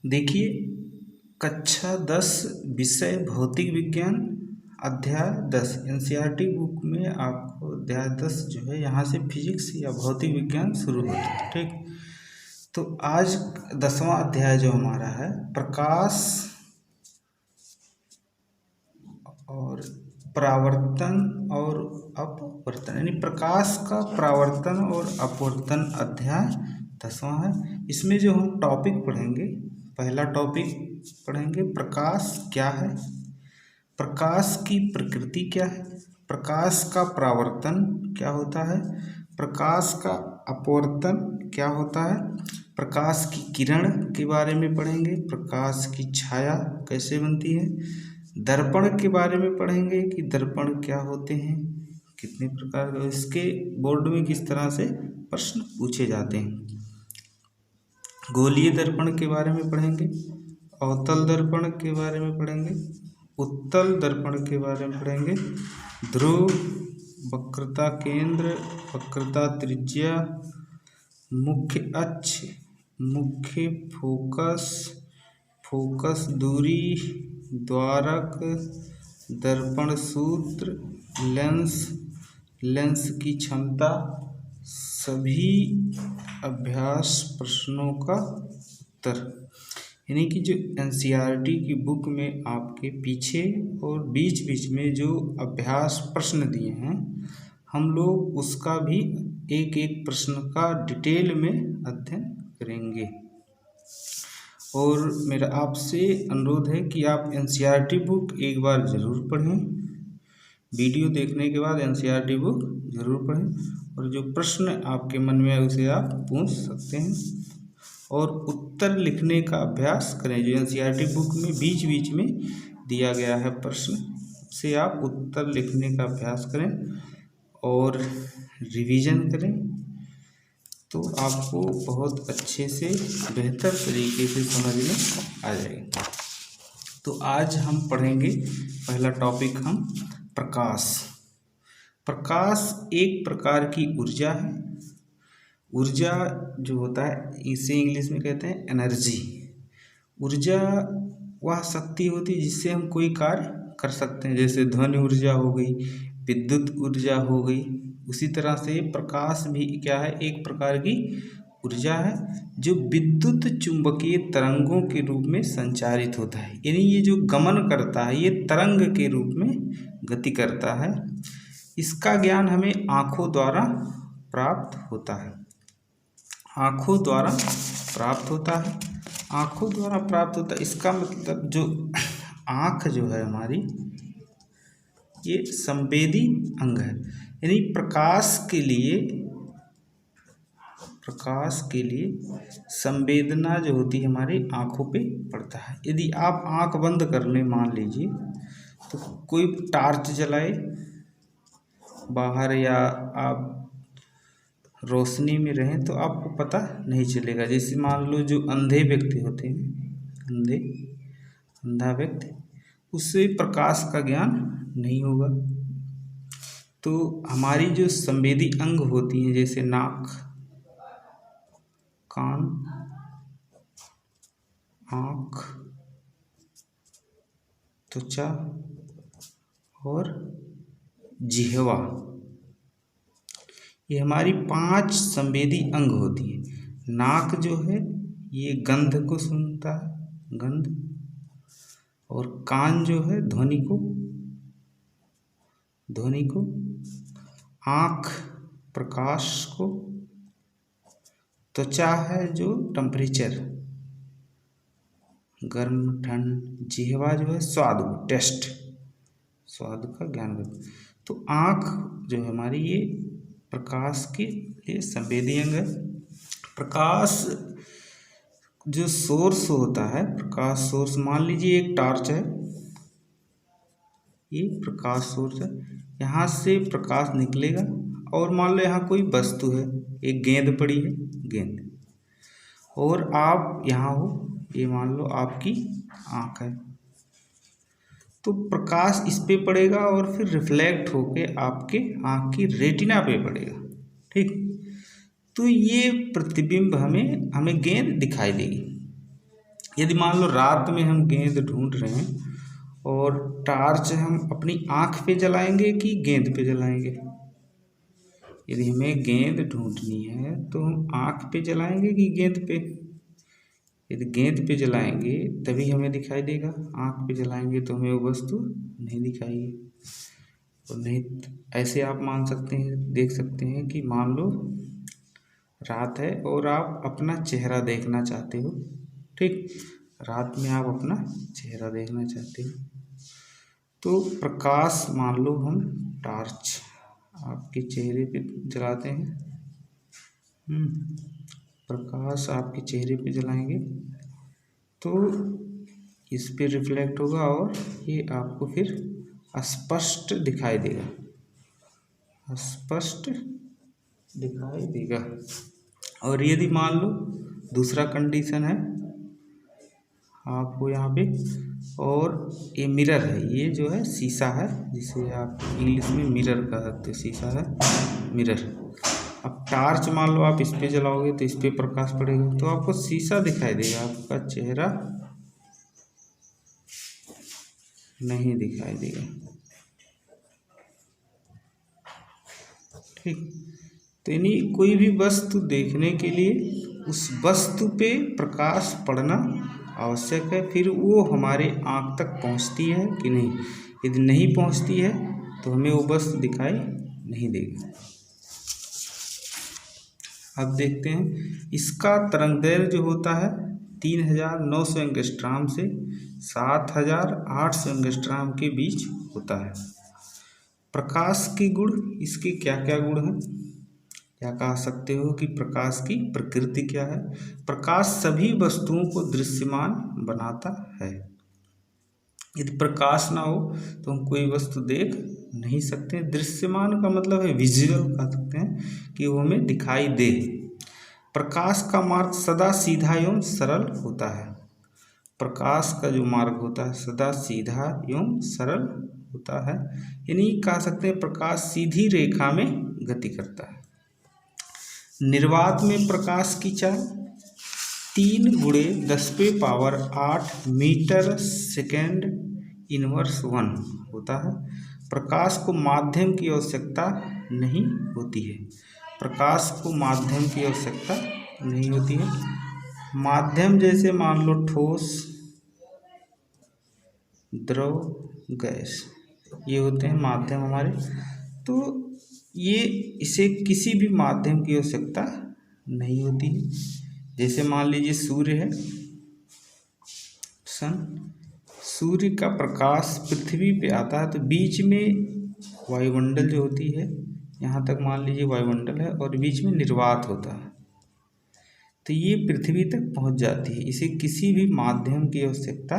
देखिए, कक्षा 10 विषय भौतिक विज्ञान अध्याय 10 एनसीईआरटी बुक में आपको अध्याय 10 जो है यहाँ से फिजिक्स या भौतिक विज्ञान शुरू होता है। ठीक, तो आज 10वां अध्याय जो हमारा है प्रकाश और परावर्तन और अपवर्तन, यानी प्रकाश का परावर्तन और अपवर्तन अध्याय 10वां है। इसमें जो हम टॉपिक पढ़ेंगे, पहला टॉपिक पढ़ेंगे प्रकाश क्या है, प्रकाश की प्रकृति क्या है, प्रकाश का परावर्तन क्या होता है, प्रकाश का अपवर्तन क्या होता है, प्रकाश की किरण के बारे में पढ़ेंगे, प्रकाश की छाया कैसे बनती है, दर्पण के बारे में पढ़ेंगे कि दर्पण क्या होते हैं, कितने प्रकार के, इसके बोर्ड में किस तरह से प्रश्न पूछे जाते हैं, गोलीय दर्पण के बारे में पढ़ेंगे, अवतल दर्पण के बारे में पढ़ेंगे, उत्तल दर्पण के बारे में पढ़ेंगे, ध्रुव, वक्रता केंद्र, वक्रता त्रिज्या, मुख्य अक्ष, मुख्य फोकस, फोकस दूरी, द्वारक, दर्पण सूत्र, लेंस, लेंस की क्षमता, सभी अभ्यास प्रश्नों का उत्तर। यानी कि जो एनसीईआरटी की बुक में आपके पीछे और बीच बीच में जो अभ्यास प्रश्न दिए हैं, हम लोग उसका भी एक एक प्रश्न का डिटेल में अध्ययन करेंगे। और मेरा आपसे अनुरोध है कि आप एनसीईआरटी बुक एक बार ज़रूर पढ़ें, वीडियो देखने के बाद एनसीईआरटी बुक ज़रूर पढ़ें, और जो प्रश्न आपके मन में है उसे आप पूछ सकते हैं, और उत्तर लिखने का अभ्यास करें। जो एनसीईआरटी बुक में बीच बीच में दिया गया है प्रश्न, से आप उत्तर लिखने का अभ्यास करें और रिवीजन करें, तो आपको बहुत अच्छे से बेहतर तरीके से समझ में आ जाएगा। तो आज हम पढ़ेंगे पहला टॉपिक हम प्रकाश। प्रकाश एक प्रकार की ऊर्जा है। ऊर्जा जो होता है इसे इंग्लिश में कहते हैं एनर्जी। ऊर्जा वह शक्ति होती है जिससे हम कोई कार्य कर सकते हैं, जैसे ध्वनि ऊर्जा हो गई, विद्युत ऊर्जा हो गई। उसी तरह से प्रकाश भी क्या है, एक प्रकार की ऊर्जा है जो विद्युत चुंबकीय तरंगों के रूप में संचारित होता है। यानी ये जो गमन करता है ये तरंग के रूप में गति करता है। इसका ज्ञान हमें आँखों द्वारा प्राप्त होता है, आँखों द्वारा प्राप्त होता है, आँखों द्वारा प्राप्त होता है। इसका मतलब जो आँख जो है हमारी, ये संवेदी अंग है। यानी प्रकाश के लिए संवेदना जो होती है हमारी आँखों पे पड़ता है। यदि आप आँख बंद कर लें, मान लीजिए, तो कोई टार्च जलाए बाहर या आप रोशनी में रहें तो आपको पता नहीं चलेगा। जैसे मान लो जो अंधे व्यक्ति होते हैं, अंधा व्यक्ति, उससे प्रकाश का ज्ञान नहीं होगा। तो हमारी जो संवेदी अंग होती हैं, जैसे नाक, कान, आँख, त्वचा और जिह्वा, ये हमारी 5 संवेदी अंग होती है। नाक जो है ये गंध को सुनता है, गंध, और कान जो है ध्वनि को, आँख प्रकाश को, त्वचा है जो टेम्परेचर, गर्म ठंड, जिह्वा जो है स्वाद को, टेस्ट, स्वाद का ज्ञान करता है। तो आँख जो है हमारी ये प्रकाश के लिए संवेदी अंग है। प्रकाश जो सोर्स होता है, प्रकाश सोर्स, मान लीजिए एक टार्च है, ये प्रकाश सोर्स है, यहाँ से प्रकाश निकलेगा। और मान लो यहाँ कोई वस्तु है, एक गेंद पड़ी है, गेंद, और आप यहाँ हो, ये मान लो आपकी आँख है, तो प्रकाश इस पे पड़ेगा और फिर रिफ्लेक्ट होके आपके आँख की रेटिना पे पड़ेगा। ठीक, तो ये प्रतिबिंब हमें गेंद दिखाई देगी। यदि मान लो रात में हम गेंद ढूंढ रहे हैं और टार्च हम अपनी आँख पे जलाएंगे कि गेंद पे जलाएंगे। यदि हमें गेंद ढूंढनी है तो हम आँख पे जलाएंगे कि गेंद पे। यदि गेंद पे जलाएंगे तभी हमें दिखाई देगा, आँख पे जलाएंगे तो हमें वो वस्तु नहीं दिखाएगी। तो नहीं, ऐसे आप मान सकते हैं, देख सकते हैं कि मान लो रात है और आप अपना चेहरा देखना चाहते हो। ठीक, रात में आप अपना चेहरा देखना चाहते हो तो प्रकाश, मान लो हम टार्च आपके चेहरे पे जलाते हैं। प्रकाश आपके चेहरे पे जलाएंगे तो इस पे रिफ्लेक्ट होगा और ये आपको फिर स्पष्ट दिखाई देगा, स्पष्ट दिखाई देगा। और यदि मान लो दूसरा कंडीशन है आपको यहाँ पे, और ये मिरर है, ये जो है शीशा है, जिसे आप इंग्लिश में मिरर कह सकते हो, शीशा है मिरर। अब टार्च मान लो आप इस पे जलाओगे तो इस पे प्रकाश पड़ेगा तो आपको शीशा दिखाई देगा, आपका चेहरा नहीं दिखाई देगा। ठीक, तो यानी कोई भी वस्तु देखने के लिए उस वस्तु पे प्रकाश पड़ना आवश्यक है, फिर वो हमारे आँख तक पहुँचती है कि नहीं। यदि नहीं पहुँचती है तो हमें वो वस्तु दिखाई नहीं देगी। अब देखते हैं, इसका तरंगदैर्घ्य जो होता है 3900 एंगस्ट्राम से 7800 एंगस्ट्राम के बीच होता है। प्रकाश के गुण, इसके क्या क्या गुण हैं, क्या कह सकते हो कि प्रकाश की प्रकृति क्या है। प्रकाश सभी वस्तुओं को दृश्यमान बनाता है। यदि प्रकाश ना हो तो हम कोई वस्तु देख नहीं सकते। दृश्यमान का मतलब है विजुअल कह सकते हैं, कि वो हमें दिखाई दे। प्रकाश का मार्ग सदा सीधा एवं सरल होता है। प्रकाश का जो मार्ग होता है सदा सीधा एवं सरल होता है, यानी कह सकते हैं प्रकाश सीधी रेखा में गति करता है। निर्वात में प्रकाश की चाल 3 × 10⁸ मीटर सेकेंड इनवर्स 1 होता है। प्रकाश को माध्यम की आवश्यकता नहीं होती है। प्रकाश को माध्यम की आवश्यकता नहीं होती है। माध्यम जैसे मान लो ठोस, द्रव, गैस, ये होते हैं माध्यम हमारे। तो ये, इसे किसी भी माध्यम की आवश्यकता नहीं होती है। जैसे मान लीजिए सूर्य है, सन, सूर्य का प्रकाश पृथ्वी पे आता है तो बीच में वायुमंडल जो होती है, यहाँ तक मान लीजिए वायुमंडल है और बीच में निर्वात होता है, तो ये पृथ्वी तक पहुँच जाती है। इसे किसी भी माध्यम की आवश्यकता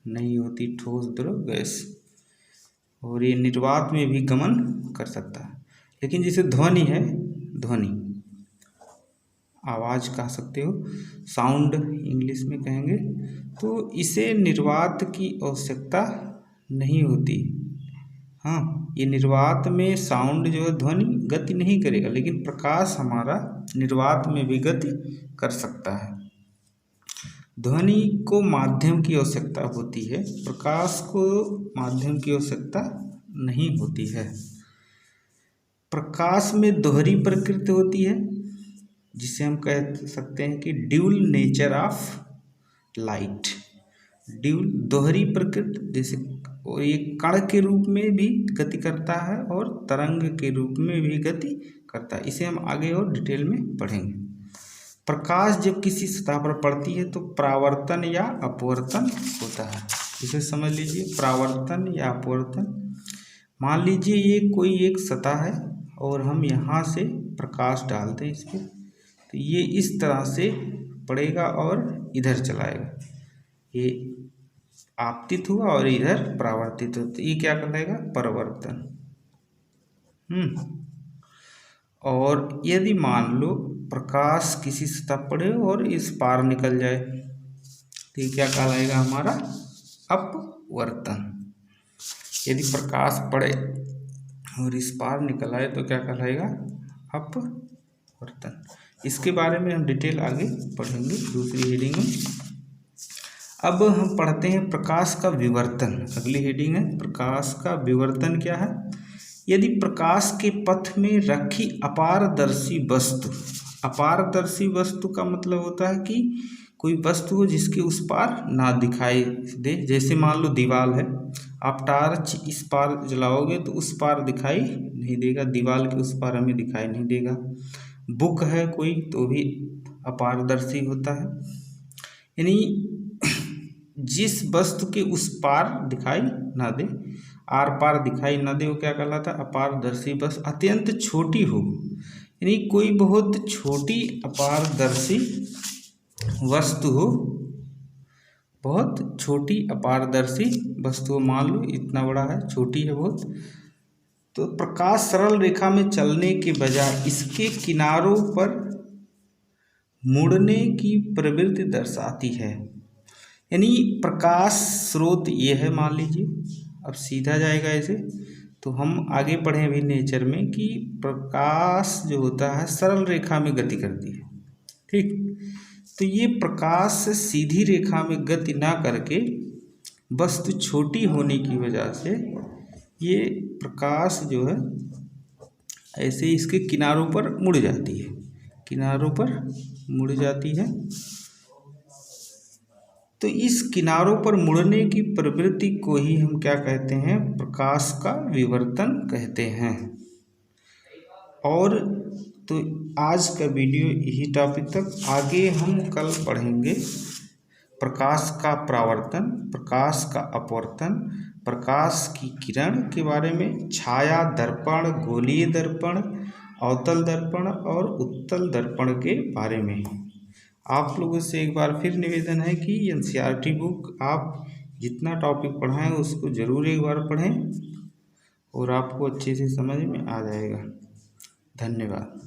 नहीं होती, ठोस, द्रव, गैस, और ये निर्वात में भी गमन कर सकता है। लेकिन जैसे ध्वनि है, ध्वनि, आवाज़ कह सकते हो, साउंड इंग्लिश में कहेंगे, तो इसे निर्वात की आवश्यकता नहीं होती। हाँ, ये निर्वात में साउंड जो है, ध्वनि गति नहीं करेगा, लेकिन प्रकाश हमारा निर्वात में भी गति कर सकता है। ध्वनि को माध्यम की आवश्यकता होती है, प्रकाश को माध्यम की आवश्यकता नहीं होती है। प्रकाश में दोहरी प्रकृति होती है, जिसे हम कह सकते हैं कि dual nature of light. Dual, दोहरी प्रकृति, जैसे ये कण के रूप में भी गति करता है और तरंग के रूप में भी गति करता है। इसे हम आगे और डिटेल में पढ़ेंगे। प्रकाश जब किसी सतह पर पड़ती है तो परावर्तन या अपवर्तन होता है। इसे समझ लीजिए, परावर्तन या अपवर्तन। मान लीजिए ये कोई एक सतह है और हम यहाँ से प्रकाश डालते हैं इस पर, तो ये इस तरह से पड़ेगा और इधर चलाएगा। ये आपतित हुआ और इधर परावर्तित होता, ये क्या कहलाएगा, परावर्तन। और यदि मान लो प्रकाश किसी सतह पड़े और इस पार निकल जाए तो ये क्या कहलाएगा, हमारा अपवर्तन। यदि प्रकाश पड़े और इस पार निकल आए तो क्या कहलाएगा, अपवर्तन। इसके बारे में हम डिटेल आगे पढ़ेंगे दूसरी हेडिंग में। अब हम पढ़ते हैं प्रकाश का विवर्तन। अगली हेडिंग है प्रकाश का विवर्तन क्या है। यदि प्रकाश के पथ में रखी अपारदर्शी वस्तु, अपारदर्शी वस्तु का मतलब होता है कि कोई वस्तु हो जिसके उस पार ना दिखाई दे। जैसे मान लो दीवार है, आप टार्च इस पार जलाओगे तो उस पार दिखाई नहीं देगा, दीवार के उस पार हमें दिखाई नहीं देगा। बुक है कोई तो भी अपारदर्शी होता है, यानी जिस वस्तु के उस पार दिखाई ना दे, आर पार दिखाई ना दे, वो क्या कहलाता है अपारदर्शी। बस अत्यंत छोटी हो, यानी कोई बहुत छोटी अपारदर्शी वस्तु हो, बहुत छोटी अपारदर्शी वस्तु, मान लो इतना बड़ा है, छोटी है बहुत, तो प्रकाश सरल रेखा में चलने के बजाय इसके किनारों पर मुड़ने की प्रवृत्ति दर्शाती है। यानी प्रकाश स्रोत ये है, मान लीजिए, अब सीधा जाएगा ऐसे, तो हम आगे पढ़ें अभी नेचर में कि प्रकाश जो होता है सरल रेखा में गति करती है, ठीक। तो ये प्रकाश सीधी रेखा में गति ना करके वस्तु छोटी होने की वजह से ये प्रकाश जो है ऐसे इसके किनारों पर मुड़ जाती है, किनारों पर मुड़ जाती है। तो इस किनारों पर मुड़ने की प्रवृत्ति को ही हम क्या कहते हैं, प्रकाश का विवर्तन कहते हैं। और तो आज का वीडियो यही टॉपिक तक, आगे हम कल पढ़ेंगे प्रकाश का परावर्तन, प्रकाश का अपवर्तन, प्रकाश की किरण के बारे में, छाया दर्पण, गोलीय दर्पण, अवतल दर्पण और उत्तल दर्पण के बारे में। आप लोगों से एक बार फिर निवेदन है कि एनसीईआरटी बुक आप जितना टॉपिक पढ़ाएं उसको ज़रूर एक बार पढ़ें और आपको अच्छे से समझ में आ जाएगा। धन्यवाद।